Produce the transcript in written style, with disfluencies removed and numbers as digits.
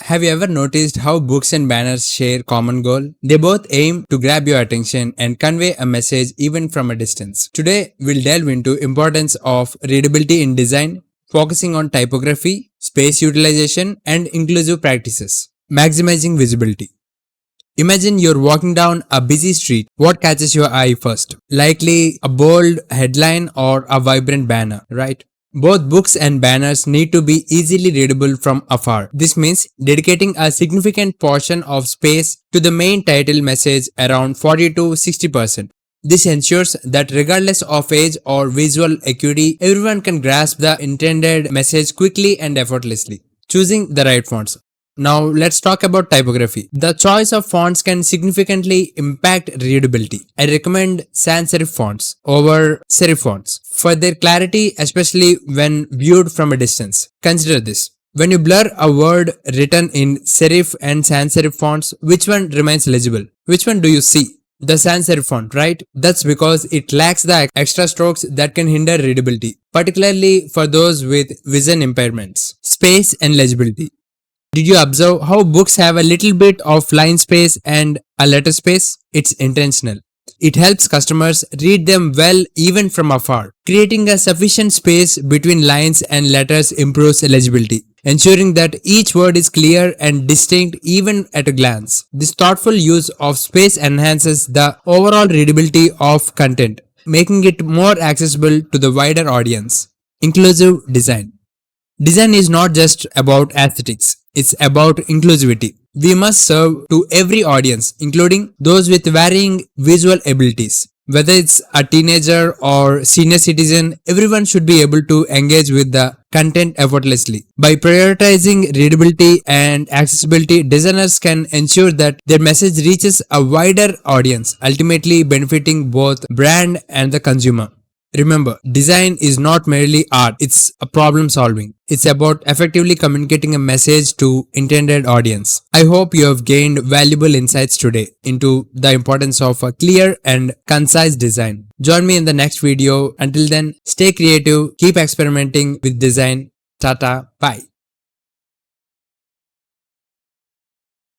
Have you ever noticed how books and banners share common goal? They both aim to grab your attention and convey a message even from a distance. Today, we'll delve into importance of readability in design, focusing on typography, space utilization, and inclusive practices. Maximizing visibility. Imagine you're walking down a busy street. What catches your eye first? Likely a bold headline or a vibrant banner, right? Both books and banners need to be easily readable from afar. This means dedicating a significant portion of space to the main title message, around 40 to 60%. This ensures that regardless of age or visual acuity, everyone can grasp the intended message quickly and effortlessly. Choosing the right fonts. Now let's talk about typography. The choice of fonts can significantly impact readability. I recommend sans-serif fonts over serif fonts for their clarity, especially when viewed from a distance. Consider this. When you blur a word written in serif and sans-serif fonts, which one remains legible? Which one do you see? The sans-serif font, right? That's because it lacks the extra strokes that can hinder readability, particularly for those with vision impairments. Space and legibility. Did you observe how books have a little bit of line space and a letter space? It's intentional. It helps customers read them well even from afar. Creating a sufficient space between lines and letters improves legibility, ensuring that each word is clear and distinct even at a glance. This thoughtful use of space enhances the overall readability of content, making it more accessible to the wider audience. Inclusive design. Design is not just about aesthetics, it's about inclusivity. We must serve to every audience, including those with varying visual abilities. Whether it's a teenager or senior citizen, everyone should be able to engage with the content effortlessly. By prioritizing readability and accessibility, designers can ensure that their message reaches a wider audience, ultimately benefiting both brand and the consumer. Remember, design is not merely art, it's a problem solving. It's about effectively communicating a message to intended audience. I hope you have gained valuable insights today into the importance of a clear and concise design. Join me in the next video. Until then, stay creative, keep experimenting with design. Tata, bye.